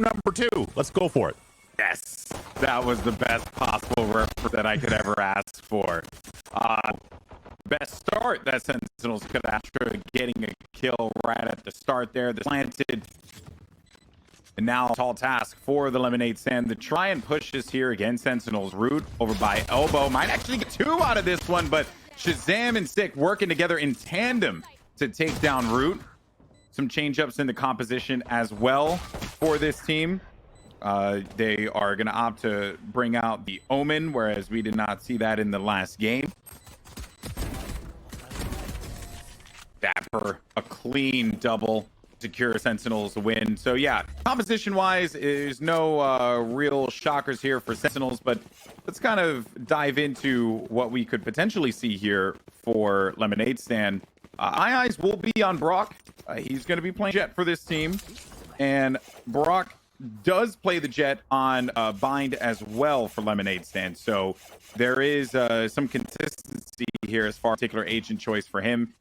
number 2. Let's go for it. Yes, that was the best possible reference that I could ever ask for. Best start that Sentinels could after getting a kill right at the start there. The planted. And now tall task for the Lemonade Stand to try and push this here against Sentinels. Root over by Elbow. Might actually get 2 out of this one, but ShahZaM and Stick working together in tandem to take down Root. Some change-ups in the composition as well for this team. They are going to opt to bring out the Omen, whereas we did not see that in the last game. Dapr, a clean double, secure Sentinels win. So yeah, composition-wise, there's no real shockers here for Sentinels, but let's kind of dive into what we could potentially see here for Lemonade Stand. Eyes will be on Brawk. He's going to be playing Jet for this team, and Brawk does play the Jet on Bind as well for Lemonade Stand. So there is some consistency here as far as particular agent choice for him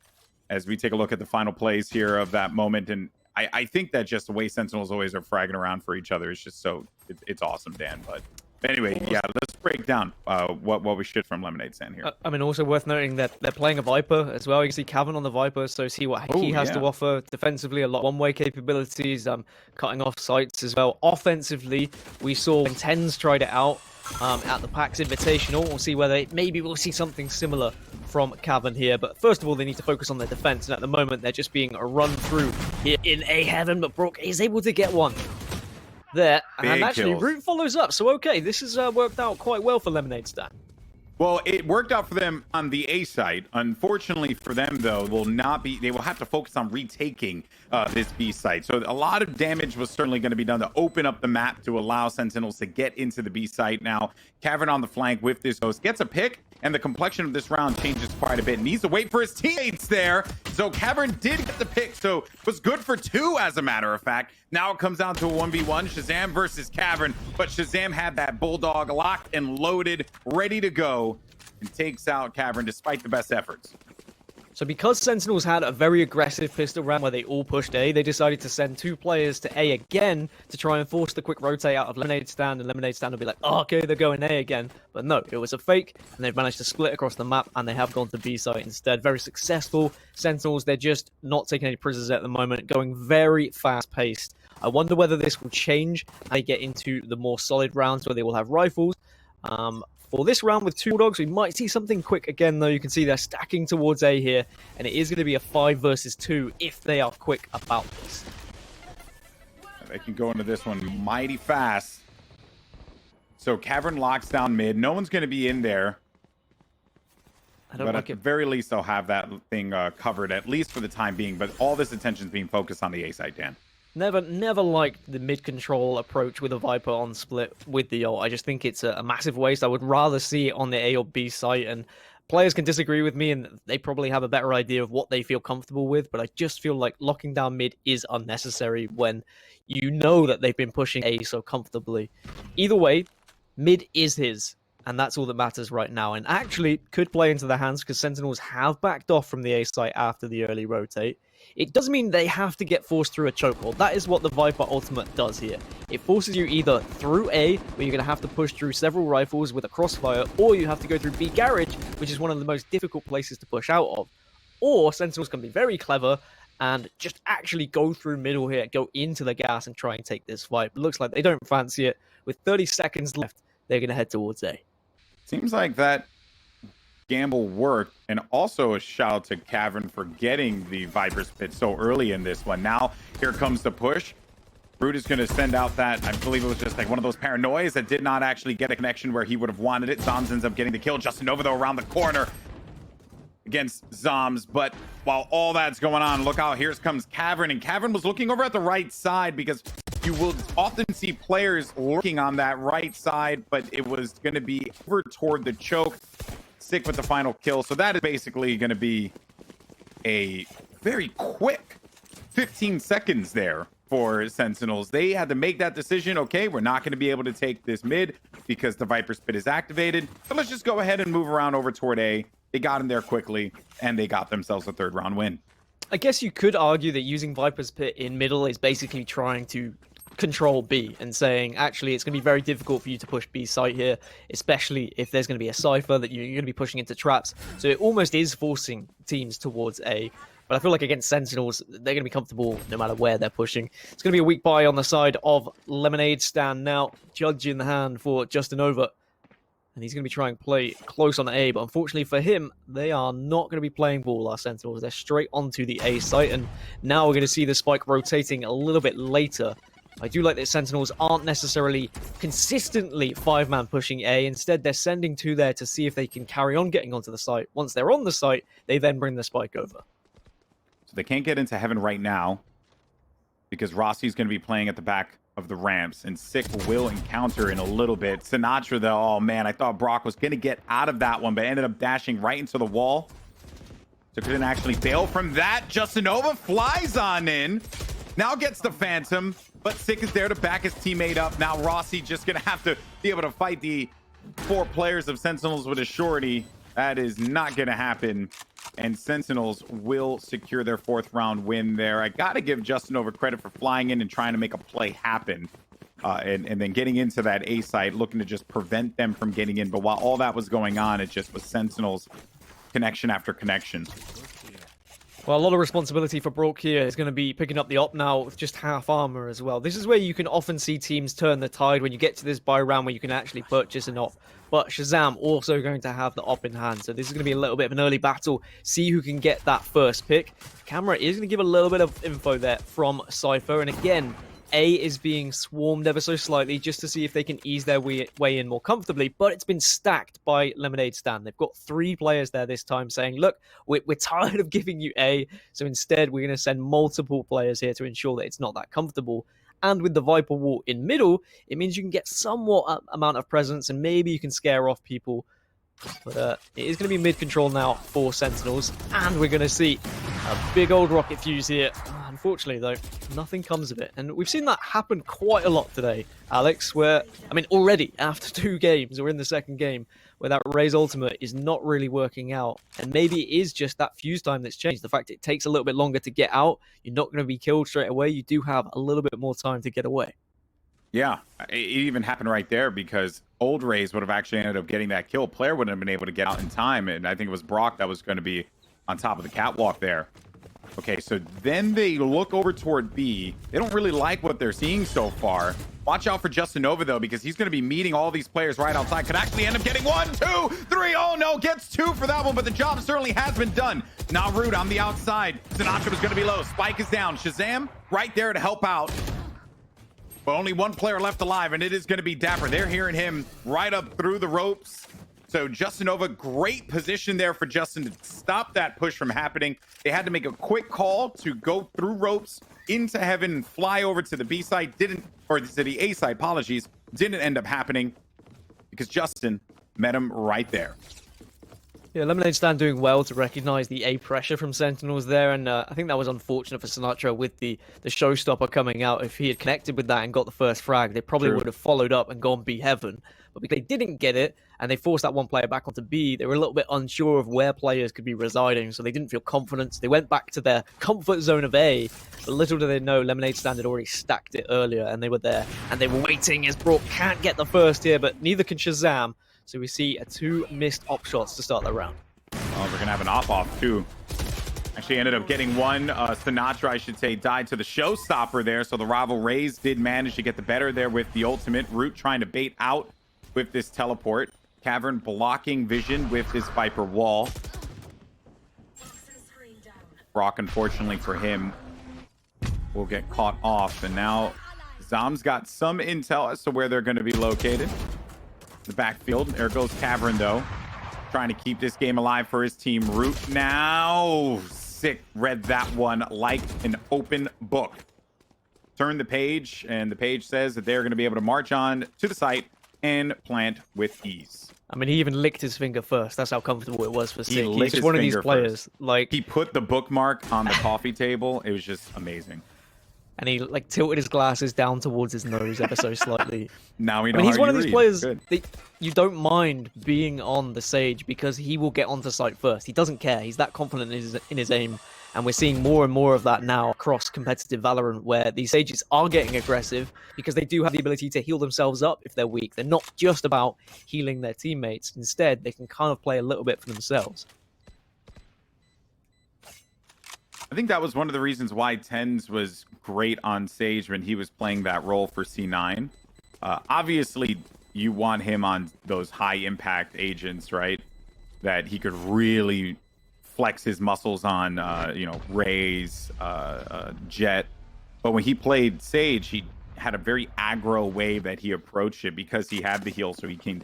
as we take a look at the final plays here of that moment. And I think that just the way Sentinels always are fragging around for each other is just so it's awesome, Dan. But anyway, yeah, let's break down what we should from Lemonade Stand here. I mean, also worth noting that they're playing a Viper as well. You can see Cavern on the Viper, so see what he has to offer. Defensively, a lot of one-way capabilities, cutting off sites as well. Offensively, we saw when Tens tried it out at the PAX Invitational. We'll see whether maybe we'll see something similar from Cavern here. But first of all, they need to focus on their defense, and at the moment, they're just being run through here in A Heaven, but Brawk is able to get one there, and actually Root follows up. So okay, this has worked out quite well for Lemonade Stand. Well, it worked out for them on the A side. Unfortunately for them, though, they will have to focus on retaking this B side. So a lot of damage was certainly going to be done to open up the map to allow Sentinels to get into the B side. Now, Cavern on the flank with this host gets a pick, and the complexion of this round changes quite a bit. Needs to wait for his teammates there. So Cavern did get the pick, so it was good for 2, as a matter of fact. Now it comes down to a 1v1, ShahZaM versus Cavern, but ShahZaM had that Bulldog locked and loaded, ready to go, and takes out Cavern despite the best efforts. So because Sentinels had a very aggressive pistol round where they all pushed A, they decided to send 2 players to A again to try and force the quick rotate out of Lemonade Stand, and Lemonade Stand will be like, oh, okay, they're going A again. But no, it was a fake, and they've managed to split across the map, and they have gone to B site instead. Very successful. Sentinels, they're just not taking any prisoners at the moment, going very fast-paced. I wonder whether this will change as they get into the more solid rounds where they will have rifles. For this round with 2 dogs, we might see something quick again, though. You can see they're stacking towards A here, and it is going to be a 5 versus 2 if they are quick about this. They can go into this one mighty fast. So Cavern locks down mid. No one's going to be in there. But at the very least, they'll have that thing covered, at least for the time being. But all this attention is being focused on the A side, Dan. Never liked the mid-control approach with a Viper on split with the ult. I just think it's a massive waste. I would rather see it on the A or B site, and players can disagree with me, and they probably have a better idea of what they feel comfortable with, but I just feel like locking down mid is unnecessary when you know that they've been pushing A so comfortably. Either way, mid is his, and that's all that matters right now, and actually could play into their hands because Sentinels have backed off from the A site after the early rotate. It does mean they have to get forced through a chokehold. That is what the Viper ultimate does here. It forces you either through A, where you're going to have to push through several rifles with a crossfire, or you have to go through B garage, which is one of the most difficult places to push out of. Or Sentinels can be very clever and just actually go through middle here, go into the gas and try and take this fight. But it looks like they don't fancy it. With 30 seconds left, they're going to head towards A. Seems like that gamble worked, and also a shout out to Cavern for getting the Viper's Pit so early in this one. Now here comes the push. Root is going to send out that, I believe it was just like one of those paranoias that did not actually get a connection where he would have wanted it. Zombs ends up getting the kill. Justinovah though around the corner against Zombs. But while all that's going on, look out, here comes Cavern, and Cavern was looking over at the right side because you will often see players lurking on that right side, but it was going to be over toward the choke. Stick with the final kill. So that is basically going to be a very quick 15 seconds there for Sentinels. They had to make that decision. Okay, we're not going to be able to take this mid because the Viper's Pit is activated. But let's just go ahead and move around over toward A. They got him there quickly, and they got themselves a 3rd round win. I guess you could argue that using Viper's Pit in middle is basically trying to control B and saying, actually, it's going to be very difficult for you to push B site here, especially if there's going to be a Cypher that you're going to be pushing into traps. So it almost is forcing teams towards A. But I feel like against Sentinels, they're going to be comfortable no matter where they're pushing. It's going to be a weak buy on the side of Lemonade Stand now. Judge in the hand for Justinovah. And he's going to be trying to play close on the A. But unfortunately for him, they are not going to be playing ball, our Sentinels. They're straight onto the A site. And now we're going to see the spike rotating a little bit later. I do like that Sentinels aren't necessarily consistently 5-man pushing A. Instead, they're sending 2 there to see if they can carry on getting onto the site. Once they're on the site, they then bring the spike over. So they can't get into heaven right now because Rossy's going to be playing at the back of the ramps, and Sick will encounter in a little bit. Sinatraa, though, oh man, I thought Brawk was going to get out of that one, but ended up dashing right into the wall. So couldn't actually bail from that. Justinovah flies on in. Now gets the Phantom, but Sick is there to back his teammate up. Now Rossy just going to have to be able to fight the 4 players of Sentinels with a shorty. That is not going to happen. And Sentinels will secure their 4th round win there. I got to give Justinovah credit for flying in and trying to make a play happen. And then getting into that A site, looking to just prevent them from getting in. But while all that was going on, it just was Sentinels connection after connection. Well, a lot of responsibility for Brawk here is going to be picking up the op now with just half armor as well. This is where you can often see teams turn the tide when you get to this buy round where you can actually purchase an op. But ShahZaM also going to have the op in hand. So this is going to be a little bit of an early battle. See who can get that first pick. Camera is going to give a little bit of info there from Cypher. And again, A is being swarmed ever so slightly just to see if they can ease their way in more comfortably. But it's been stacked by Lemonade Stand. They've got 3 players there this time saying, look, we're tired of giving you A. So instead, we're going to send multiple players here to ensure that it's not that comfortable. And with the Viper wall in middle, it means you can get somewhat amount of presence and maybe you can scare off people. But it is going to be mid-control now for Sentinels. And we're going to see a big old rocket fuse here. Unfortunately, though, nothing comes of it. And we've seen that happen quite a lot today, Alex, where, I mean, already after 2 games, we're in the 2nd game, where that Raze ultimate is not really working out. And maybe it is just that fuse time that's changed. The fact it takes a little bit longer to get out, you're not going to be killed straight away. You do have a little bit more time to get away. Yeah, it even happened right there because old Raze would have actually ended up getting that kill. Player wouldn't have been able to get out in time. And I think it was Brawk that was going to be on top of the catwalk there. Okay, so then they look over toward B. They don't really like what they're seeing so far. Watch out for Justinovah, though, because he's going to be meeting all these players right outside. Could actually end up getting 1, 2, 3. Oh, no, gets 2 for that one, but the job certainly has been done. Now, Root on the outside. Sinatraa was going to be low. Spike is down. ShahZaM right there to help out. But only 1 player left alive, and it is going to be Dapr. They're hearing him right up through the ropes. So Justinovah, great position there for Justin to stop that push from happening. They had to make a quick call to go through ropes into heaven and fly over to the B side. Or to the A side, apologies. Didn't end up happening because Justin met him right there. Yeah, Lemonade Stand doing well to recognize the A pressure from Sentinels there, and I think that was unfortunate for Sinatraa with the showstopper coming out. If he had connected with that and got the first frag, they probably would have followed up and gone B heaven. But because they didn't get it, and they forced that 1 player back onto B, they were a little bit unsure of where players could be residing, so they didn't feel confident. So they went back to their comfort zone of A, but little do they know, Lemonade Stand had already stacked it earlier, and they were there, and they were waiting as Brawk can't get the first here, but neither can ShahZaM. So we see 2 missed op shots to start the round. Oh, we're going to have an off too. Actually ended up getting 1. Sinatraa, I should say, died to the showstopper there. So the rival Raze did manage to get the better there with the ultimate. Root trying to bait out with this teleport. Cavern blocking vision with his Viper wall. Brawk, unfortunately for him, will get caught off. And now Zombs got some intel as to where they're going to be located. The backfield. There goes Cavern, though. Trying to keep this game alive for his team. Root now. Sick. Read that one like an open book. Turn the page, and the page says that they're going to be able to march on to the site and plant with ease. I mean, he even licked his finger first. That's how comfortable it was for Sick. He's just one of these players. Like, he put the bookmark on the coffee table. It was just amazing. And he like tilted his glasses down towards his nose ever so slightly. Now we know. He's how one you of these read. players Good. that you don't mind being on the Sage because he will get onto site first. He doesn't care. He's that confident in his aim. And we're seeing more and more of that now across competitive Valorant, where these Sages are getting aggressive because they do have the ability to heal themselves up if they're weak. They're not just about healing their teammates. Instead, they can kind of play a little bit for themselves. I think that was one of the reasons why Tens was great on Sage when he was playing that role for C9. Obviously, you want him on those high-impact agents, right? That he could really flex his muscles on, Raze, Jet. But when he played Sage, he had a very aggro way that he approached it because he had the heal, so he can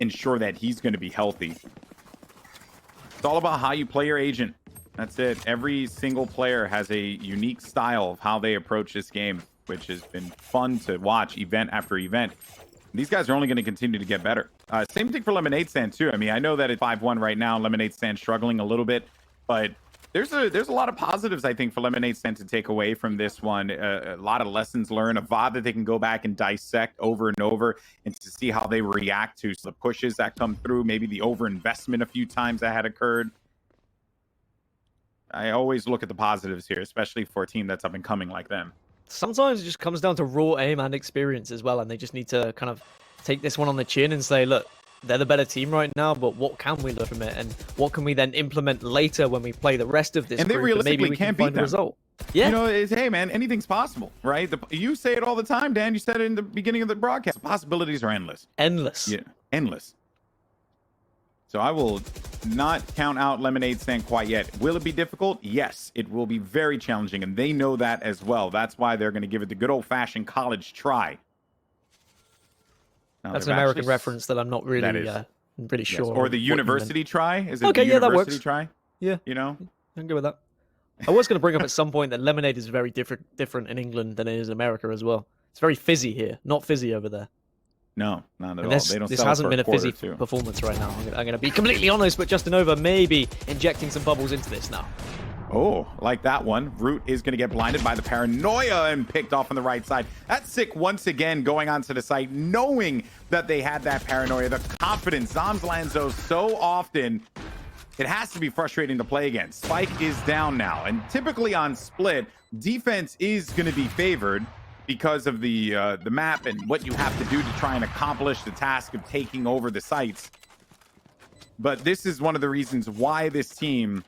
ensure that he's going to be healthy. It's all about how you play your agent. That's it. Every single player has a unique style of how they approach this game, which has been fun to watch event after event. These guys are only going to continue to get better. Same thing for Lemonade Stand, too. I mean, I know that it's 5-1 right now. Lemonade Stand struggling a little bit, but there's a lot of positives, I think, for Lemonade Stand to take away from this one. A lot of lessons learned, a VOD that they can go back and dissect over and over and to see how they react to the pushes that come through, maybe the overinvestment a few times that had occurred. I always look at the positives here, especially for a team that's up and coming like them. Sometimes it just comes down to raw aim and experience as well, and they just need to kind of take this one on the chin and say, look, they're the better team right now, but what can we learn from it, and what can we then implement later when we play the rest of this and they group, realistically maybe we can't can find beat them. a result. Yeah, you know, it's, hey man, anything's possible, right? You say it all the time, Dan. You said it in the beginning of the broadcast. The possibilities are endless. Endless. Yeah, endless. So I will not count out Lemonade Stand quite yet. Will it be difficult? Yes, it will be very challenging, and they know that as well. That's why they're going to give it the good old-fashioned college try. Now, that's an American reference that I'm not really, really sure. Yes. Or the university try? Is it okay, the yeah, that university works. try? Yeah, you know, I can go with that. I was going to bring up at some point that Lemonade is very different in England than it is in America as well. It's very fizzy here, not fizzy over there. No, not at all. This, they don't this sell hasn't for been a fizzy too. performance right now. I'm going to be completely honest, but Justinovah may be injecting some bubbles into this now. Oh, like that one. Root is going to get blinded by the paranoia and picked off on the right side. That's sick once again going onto the site, knowing that they had that paranoia, the confidence. Zombs lands those so often. It has to be frustrating to play against. Spike is down now, and typically on split, defense is going to be favored because of the map and what you have to do to try and accomplish the task of taking over the sites. But this is one of the reasons why this team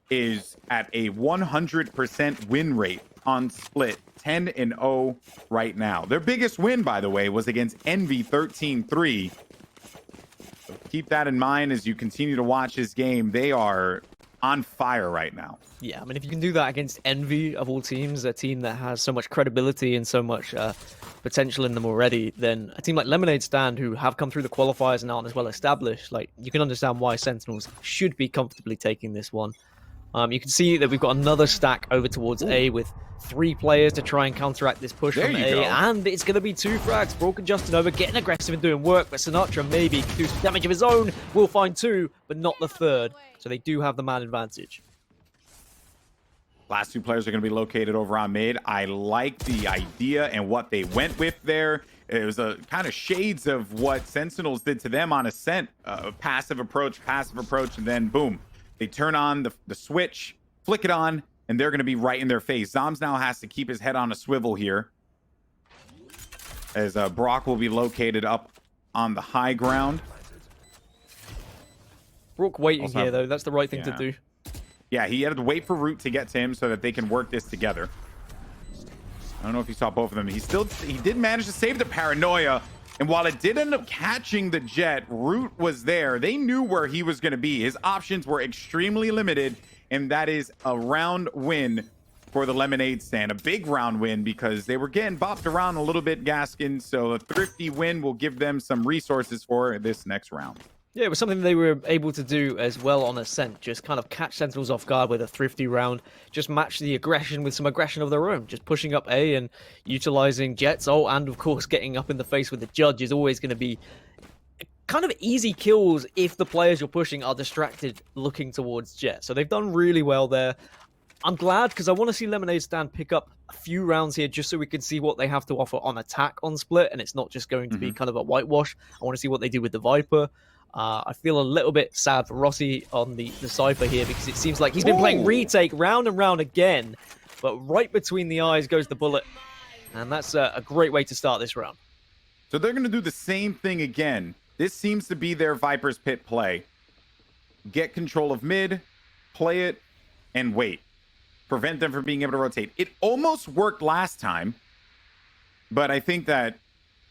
is at a 100% win rate on split, 10-0 right now. Their biggest win, by the way, was against Envy 13-3. So keep that in mind as you continue to watch this game. They are on fire right now. Yeah, I mean, if you can do that against Envy, of all teams, a team that has so much credibility and so much potential in them already, then a team like Lemonade Stand, who have come through the qualifiers and aren't as well established, like, you can understand why Sentinels should be comfortably taking this one. You can see that we've got another stack over towards A with 3 players to try and counteract this push from A, and it's going to be 2 frags. Brawk and Justinovah getting aggressive and doing work, but Sinatraa maybe can do some damage of his own. We'll find 2, but not the 3rd, so they do have the man advantage. Last 2 players are going to be located over on mid. I like the idea and what they went with there. It was a kind of shades of what Sentinels did to them on Ascent. Passive approach, and then boom. They turn on the switch, flick it on, and they're going to be right in their face. Zombs now has to keep his head on a swivel here, as Brawk will be located up on the high ground. Brawk waiting here, though. That's the right thing to do. Yeah, he had to wait for Root to get to him so that they can work this together. I don't know if you saw both of them. He did manage to save the paranoia. And while it did end up catching the Jet, Root was there. They knew where he was going to be. His options were extremely limited, and that is a round win for the Lemonade Stand. A big round win because they were getting bopped around a little bit, Gaskin, so a thrifty win will give them some resources for this next round. Yeah, it was something they were able to do as well on Ascent. Just kind of catch Sentinels off guard with a thrifty round. Just match the aggression with some aggression of their own. Just pushing up A and utilizing Jets. Oh, and of course, getting up in the face with the Judge is always going to be kind of easy kills if the players you're pushing are distracted looking towards Jet. So they've done really well there. I'm glad because I want to see Lemonade Stand pick up a few rounds here just so we can see what they have to offer on attack on split. And it's not just going to be kind of a whitewash. I want to see what they do with the Viper. I feel a little bit sad for Rossy on the Cypher here because it seems like he's been playing retake round and round again, but right between the eyes goes the bullet, and that's a great way to start this round. So they're going to do the same thing again. This seems to be their Viper's Pit play. Get control of mid, play it, and wait. Prevent them from being able to rotate. It almost worked last time, but I think that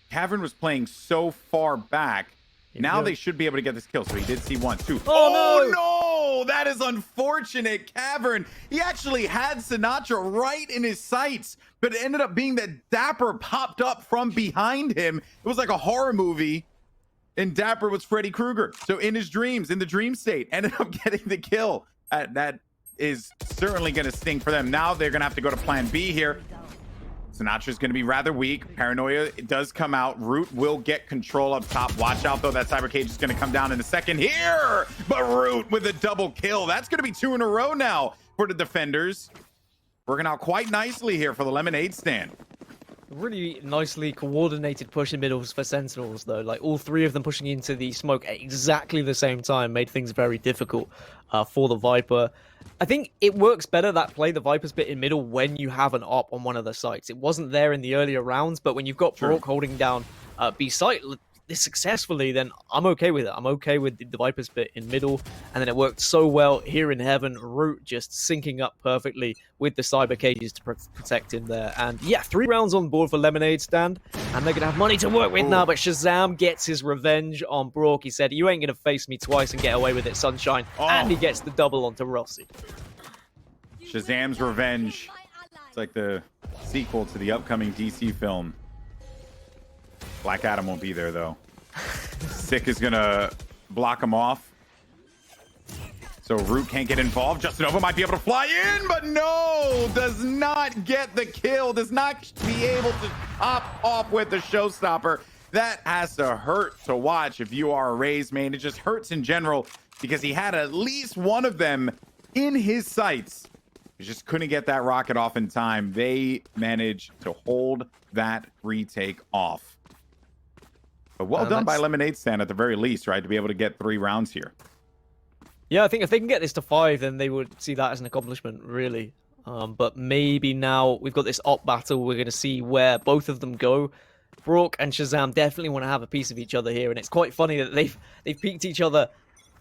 Cavern was playing so far back. Now they should be able to get this kill. So he did see one, two. Oh no! That is unfortunate. Cavern, he actually had Sinatraa right in his sights, but it ended up being that Dapr popped up from behind him. It was like a horror movie, and Dapr was Freddy Krueger. So in his dreams, in the dream state, ended up getting the kill. That is certainly going to sting for them. Now they're going to have to go to plan B here. Sinatra's going to be rather weak. Paranoia does come out. Root will get control up top. Watch out, though. That cyber cage is going to come down in a second here. But Root with a double kill. That's going to be 2 in a row now for the defenders. Working out quite nicely here for the Lemonade stand. Really nicely coordinated push in middles for Sentinels, though. Like, all 3 of them pushing into the smoke at exactly the same time made things very difficult for the Viper. I think it works better, that play, the Viper's Pit in middle, when you have an op on one of the sites. It wasn't there in the earlier rounds, but when you've got Brawk holding down B site this successfully, then I'm okay with it. I'm okay with the Viper's Pit in middle, and then it worked so well here in Heaven. Root just syncing up perfectly with the cyber cages to protect him there. And yeah, 3 rounds on board for Lemonade stand, and they're gonna have money to work with now. But ShahZaM gets his revenge on Brawk. He said, "You ain't gonna face me twice and get away with it, sunshine." And he gets the double onto Rossy. ShahZaM's revenge. It's like the sequel to the upcoming DC film. Black Adam won't be there, though. Sick is going to block him off. So Root can't get involved. Justinovah might be able to fly in, but no! Does not get the kill. Does not be able to pop off with the showstopper. That has to hurt to watch if you are a Raze main. It just hurts in general because he had at least one of them in his sights. He just couldn't get that rocket off in time. They managed to hold that retake off. But well done by Lemonade Stand at the very least, right? To be able to get 3 rounds here. Yeah, I think if they can get this to 5, then they would see that as an accomplishment, really. But maybe now we've got this op battle. We're going to see where both of them go. Brawk and ShahZaM definitely want to have a piece of each other here. And it's quite funny that they've peeked each other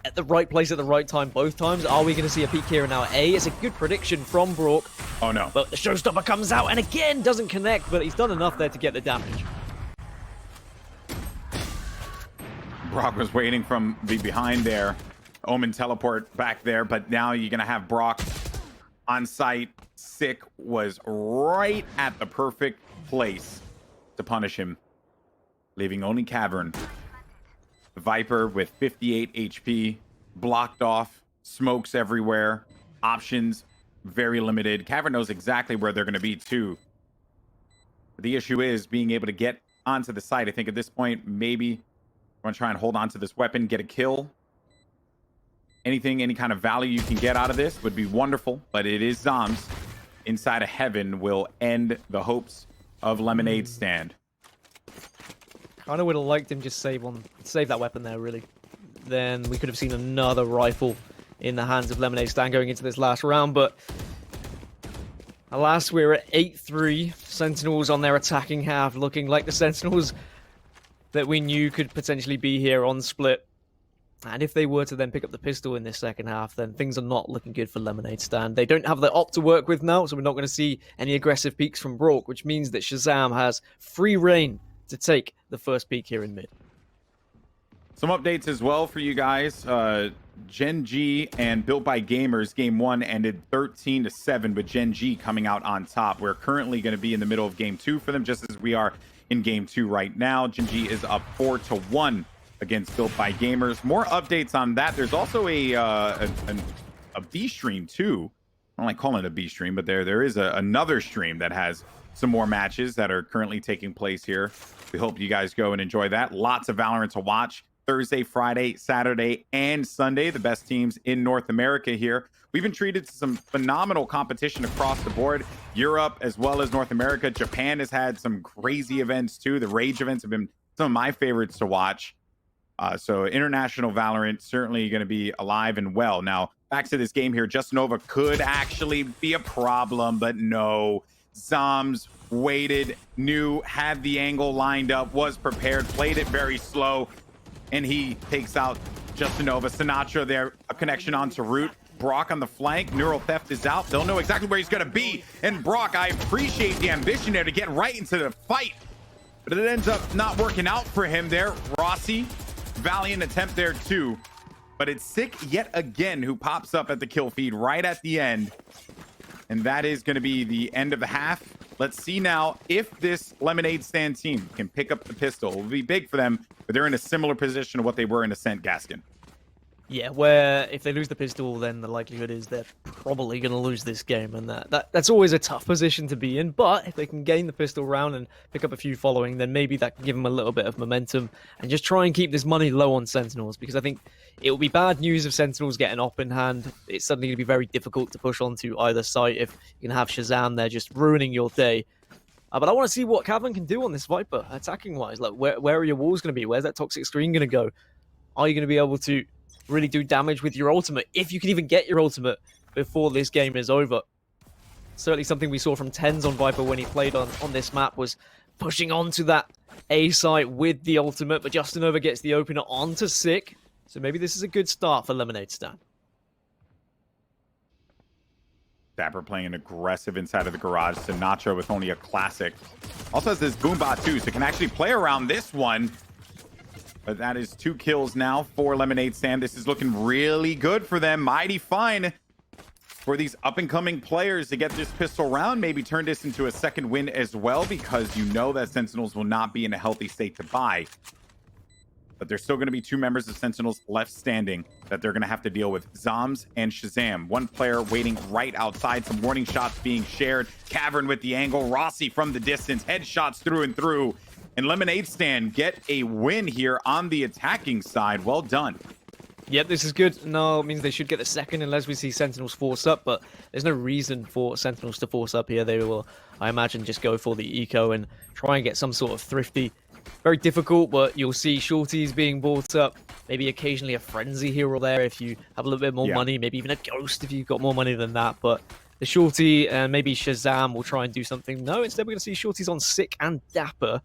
at the right place at the right time both times. Are we going to see a peek here and now at A? It's a good prediction from Brawk. Oh, no. But the showstopper comes out and again doesn't connect, but he's done enough there to get the damage. Brawk was waiting from the behind there. Omen teleport back there, but now you're going to have Brawk on site. Sick was right at the perfect place to punish him, leaving only Cavern. Viper with 58 HP, blocked off, smokes everywhere, options very limited. Cavern knows exactly where they're going to be too. But the issue is being able to get onto the site. I think at this point, maybe I want to try and hold on to this weapon, get a kill. Anything, any kind of value you can get out of this would be wonderful, but it is Zombs inside of Heaven will end the hopes of Lemonade Stand. Kind of would have liked him just save that weapon there, really. Then we could have seen another rifle in the hands of Lemonade Stand going into this last round, but alas, we're at 8-3. Sentinels on their attacking half, looking like the Sentinels that we knew could potentially be here on split. And if they were to then pick up the pistol in this second half, then things are not looking good for Lemonade Stand. They don't have the op to work with now, so we're not going to see any aggressive peeks from Brawk, which means that ShahZaM has free reign to take the first peek here in mid. Some updates as well for you guys. Gen G and Built by Gamers game 1 ended 13-7, with Gen G coming out on top. We're currently going to be in the middle of game 2 for them, just as we are in game 2 right now. Gen G is up 4-1 against Built by Gamers. More updates on that. There's also a B stream too. I don't like calling it a B stream, but there is another stream that has some more matches that are currently taking place here. We hope you guys go and enjoy that. Lots of Valorant to watch. Thursday, Friday, Saturday, and Sunday. The best teams in North America here. We've been treated to some phenomenal competition across the board. Europe as well as North America. Japan has had some crazy events too. The Rage events have been some of my favorites to watch. So international Valorant certainly going to be alive and well. Now, back to this game here. Justinovah could actually be a problem, but no. Zombs waited, knew, had the angle lined up, was prepared, played it very slow, and he takes out Justinovah. Sinatraa there, a connection onto Root. Brawk on the flank. Neural Theft is out. They'll know exactly where he's going to be. And Brawk, I appreciate the ambition there to get right into the fight, but it ends up not working out for him there. Rossy, valiant attempt there too, but it's Sick yet again who pops up at the kill feed right at the end. And that is going to be the end of the half. Let's see now if this Lemonade Stand team can pick up the pistol. It will be big for them, but they're in a similar position to what they were in Ascent, Gaskin. Yeah, where if they lose the pistol, then the likelihood is they're probably going to lose this game, and that's always a tough position to be in. But if they can gain the pistol round and pick up a few following, then maybe that can give them a little bit of momentum and just try and keep this money low on Sentinels, because I think it will be bad news if Sentinels get an op in hand. It's suddenly going to be very difficult to push onto either site if you can have ShahZaM there just ruining your day. But I want to see what Cavern can do on this Viper, attacking-wise. Like, where are your walls going to be? Where's that toxic screen going to go? Are you going to be able to really do damage with your ultimate, if you can even get your ultimate before this game is over? Certainly something we saw from Tens on Viper when he played on this map was pushing onto that A site with the ultimate, but Justinovah gets the opener onto Sick. So maybe this is a good start for Lemonade Stand. Dapr playing an aggressive inside of the garage. Sinatraa with only a classic. Also has this Boombot too, so can actually play around this one. But that is 2 kills now for Lemonade Stand. This is looking really good for them. Mighty fine for these up-and-coming players to get this pistol round. Maybe turn this into a second win as well, because you know that Sentinels will not be in a healthy state to buy. But there's still going to be 2 members of Sentinels left standing that they're going to have to deal with. Zombs and ShahZaM. One player waiting right outside. Some warning shots being shared. Cavern with the angle. Rossy from the distance. Headshots through and through. And Lemonade Stand get a win here on the attacking side. Well done. Yep, this is good. No, it means they should get the second unless we see Sentinels force up, but there's no reason for Sentinels to force up here. They will, I imagine, just go for the eco and try and get some sort of thrifty. Very difficult, but you'll see shorties being bought up. Maybe occasionally a frenzy here or there if you have a little bit more money. Maybe even a ghost if you've got more money than that. But the shorty and maybe ShahZaM will try and do something. No, instead we're going to see shorties on Sick and Dapr.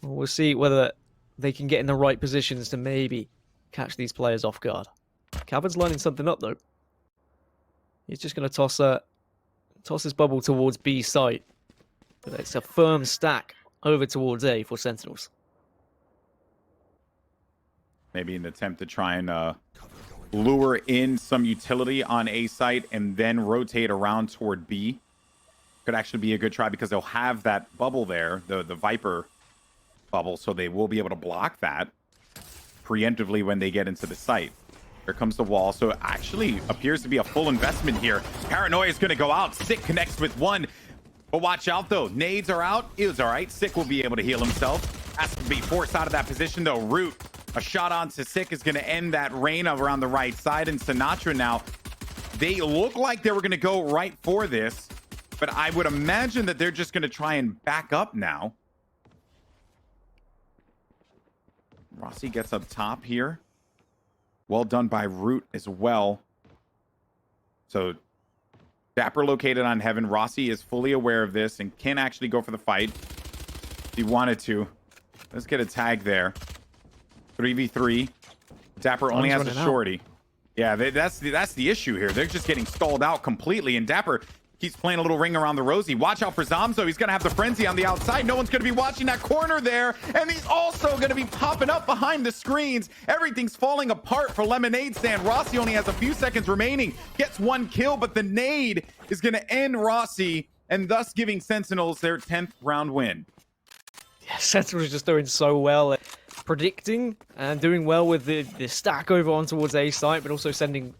We'll see whether they can get in the right positions to maybe catch these players off guard. Cavern's lining something up, though. He's just going to toss his bubble towards B site. But it's a firm stack over towards A for Sentinels. Maybe an attempt to try and lure in some utility on A site and then rotate around toward B. Could actually be a good try because they'll have that bubble there, the Viper bubble, so they will be able to block that preemptively when they get into the site. Here comes the wall, so it actually appears to be a full investment here. Paranoia is going to go out. Sick connects with one, but watch out though. Nades are out. It was all right. Sick will be able to heal himself. Has to be forced out of that position though. Root, a shot onto Sick is going to end that rain around the right side. And Sinatraa now, they look like they were going to go right for this, but I would imagine that they're just going to try and back up now. Rossy gets up top here. Well done by Root as well. So Dapr located on Heaven. Rossy is fully aware of this and can actually go for the fight if he wanted to. Let's get a tag there. 3v3. Dapr only has a shorty. Yeah, that's the issue here. They're just getting stalled out completely, and Dapr keeps playing a little ring around the rosy. Watch out for Zombs, though. He's going to have the frenzy on the outside. No one's going to be watching that corner there. And he's also going to be popping up behind the screens. Everything's falling apart for Lemonade Stand. Rossy only has a few seconds remaining. Gets 1 kill, but the nade is going to end Rossy and thus giving Sentinels their 10th round win. Yeah, Sentinels is just doing so well at predicting and doing well with the stack over on towards A site, but also sending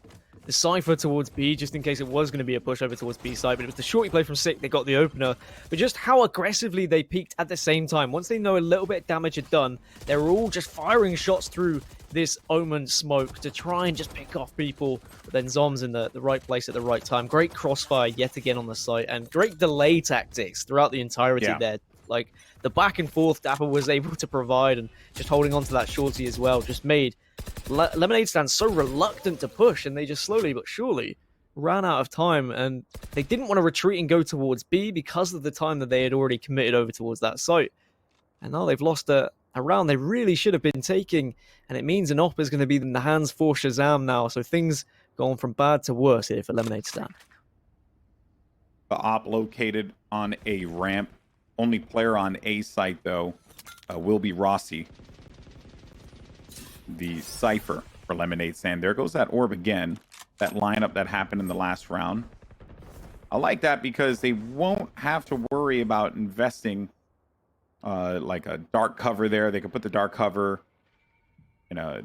the Cypher towards B, just in case it was going to be a push over towards B side. But it was the shorty play from Sick, they got the opener. But just how aggressively they peaked at the same time. Once they know a little bit of damage had done, they were all just firing shots through this Omen smoke to try and just pick off people. But then Zombs in the right place at the right time. Great crossfire yet again on the site, and great delay tactics throughout the entirety there. Like, the back and forth Dapr was able to provide and just holding on to that shorty as well just made Lemonade Stand so reluctant to push, and they just slowly but surely ran out of time, and they didn't want to retreat and go towards B because of the time that they had already committed over towards that site. And now they've lost a round they really should have been taking, and it means an op is going to be in the hands for ShahZaM now, so things going from bad to worse here for Lemonade Stand. The op located on a ramp. Only player on A site, though, will be Rossy, the Cypher for Lemonade Stand. There goes that orb again. That lineup that happened in the last round. I like that because they won't have to worry about investing like a dark cover there. They can put the dark cover in a,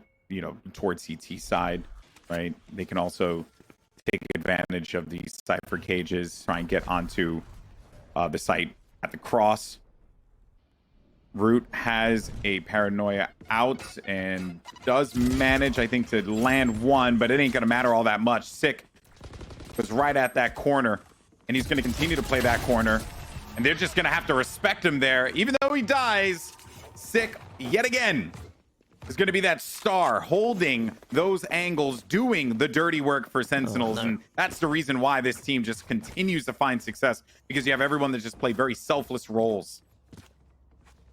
towards CT side, right? They can also take advantage of these Cypher cages, try and get onto the site at the cross. Root has a paranoia out and does manage, I think, to land one, but it ain't gonna matter all that much. Sick was right at that corner, and he's gonna continue to play that corner, and they're just gonna have to respect him there. Even though he dies, Sick, yet again, is gonna be that star holding those angles, doing the dirty work for Sentinels, and that's the reason why this team just continues to find success, because you have everyone that just play very selfless roles.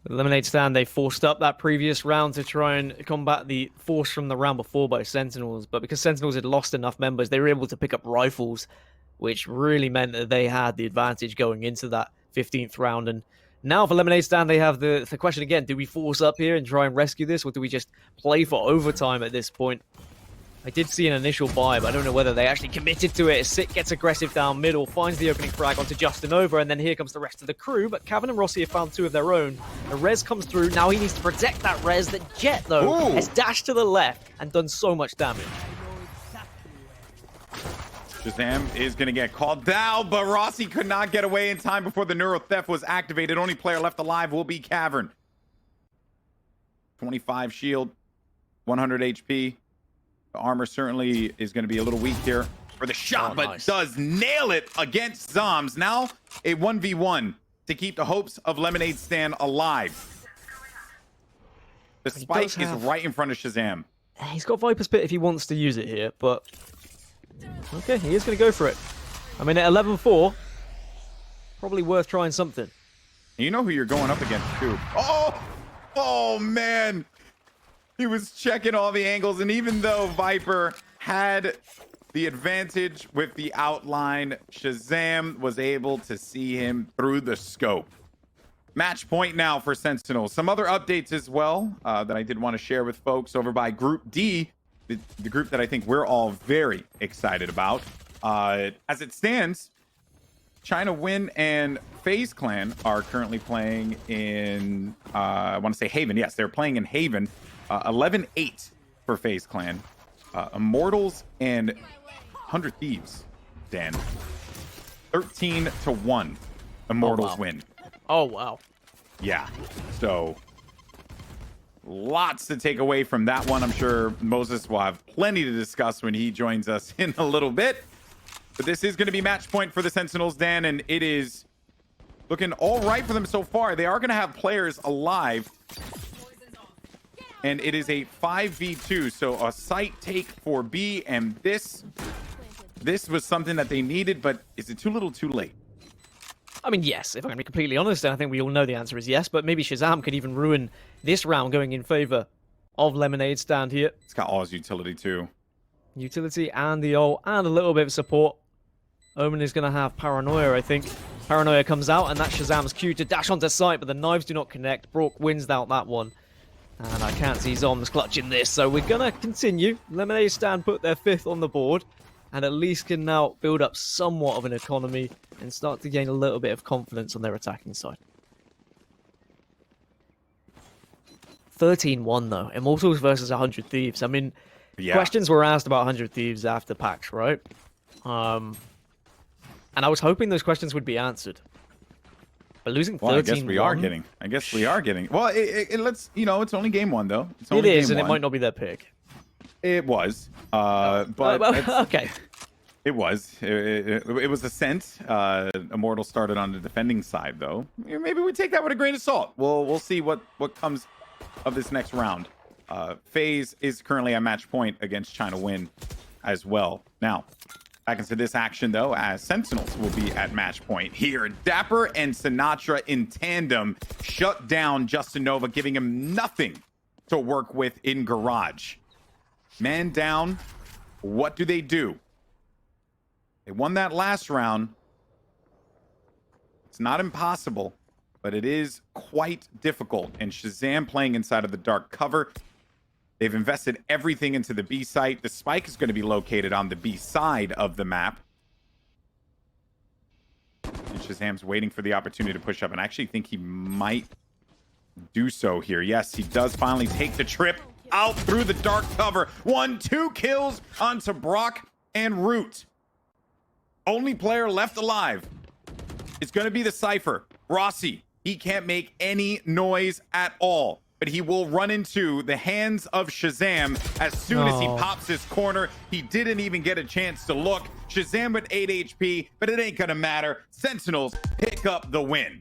Lemonade Stand, they forced up that previous round to try and combat the force from the round before by Sentinels, but because Sentinels had lost enough members, they were able to pick up rifles, which really meant that they had the advantage going into that 15th round. And now for Lemonade Stand, they have the question again, do we force up here and try and rescue this, or do we just play for overtime at this point? I did see an initial buy, but I don't know whether they actually committed to it. Sick gets aggressive down middle, finds the opening frag onto Justinovah, and then here comes the rest of the crew. But Cavern and Rossy have found two of their own. The res comes through. Now he needs to protect that res. That Jet, though, has dashed to the left and done so much damage. ShahZaM is going to get called down, but Rossy could not get away in time before the Neuro Theft was activated. Only player left alive will be Cavern. 25 shield, 100 HP. The armor certainly is going to be a little weak here for the shot, but does nail it against Zombs. Now a 1v1 to keep the hopes of Lemonade Stand alive. The spike is right in front of ShahZaM. He's got Viper's Pit if he wants to use it here, but okay, he is going to go for it. I mean, at 11-4, probably worth trying something. You know who you're going up against, too. Oh, man. He was checking all the angles, and even though Viper had the advantage with the outline, ShahZaM was able to see him through the scope. Match point now for Sentinels. Some other updates as well that I did want to share with folks over by Group D, the group that I think we're all very excited about. As it stands, China Win and Faze Clan are currently playing in, I want to say Haven. Yes, they're playing in Haven. 11-8 for Faze Clan. Immortals and 100 Thieves, Dan. 13-1. Immortals win. Oh, wow. Yeah. So, lots to take away from that one. I'm sure Moses will have plenty to discuss when he joins us in a little bit. But this is going to be match point for the Sentinels, Dan, and it is looking all right for them so far. They are going to have players alive. And it is a 5v2, so a site take for B, and this was something that they needed, but is it too little too late? I mean, yes, if I'm going to be completely honest, and I think we all know the answer is yes, but maybe ShahZaM could even ruin this round going in favor of Lemonade Stand here. It's got all his utility too. Utility and the ult, and a little bit of support. Omen is going to have Paranoia, I think. Paranoia comes out, and that's ShahZaM's cue to dash onto site, but the knives do not connect. Brawk wins out that one. And I can't see Zombs clutching this, so we're going to continue. Lemonade Stand put their 5th on the board, and at least can now build up somewhat of an economy and start to gain a little bit of confidence on their attacking side. 13-1 though. Immortals versus 100 Thieves. I mean, questions were asked about 100 Thieves after PAX, right? And I was hoping those questions would be answered. But losing 13-1... I guess we are getting... Well, let's... it's only game one, though. It's only it is, and it might not be their pick. It was. But... okay. It was. It was Ascent. Immortal started on the defending side, though. Maybe we take that with a grain of salt. We'll see what comes of this next round. Faze is currently at match point against China Win as well. Now, back into this action, though, as Sentinels will be at match point here. Dapr and Sinatraa in tandem shut down Justinovah, giving him nothing to work with in Garage. Man down. What do? They won that last round. It's not impossible, but it is quite difficult. And ShahZaM playing inside of the dark cover. They've invested everything into the B site. The spike is going to be located on the B side of the map. And ShahZaM's waiting for the opportunity to push up. And I actually think he might do so here. Yes, he does finally take the trip out through the dark cover. 2 kills onto Brawk and Root. Only player left alive is going to be the Cypher. Rossy, he can't make any noise at all, but he will run into the hands of ShahZaM as soon as he pops his corner. He didn't even get a chance to look. ShahZaM with 8 HP, but it ain't going to matter. Sentinels pick up the win.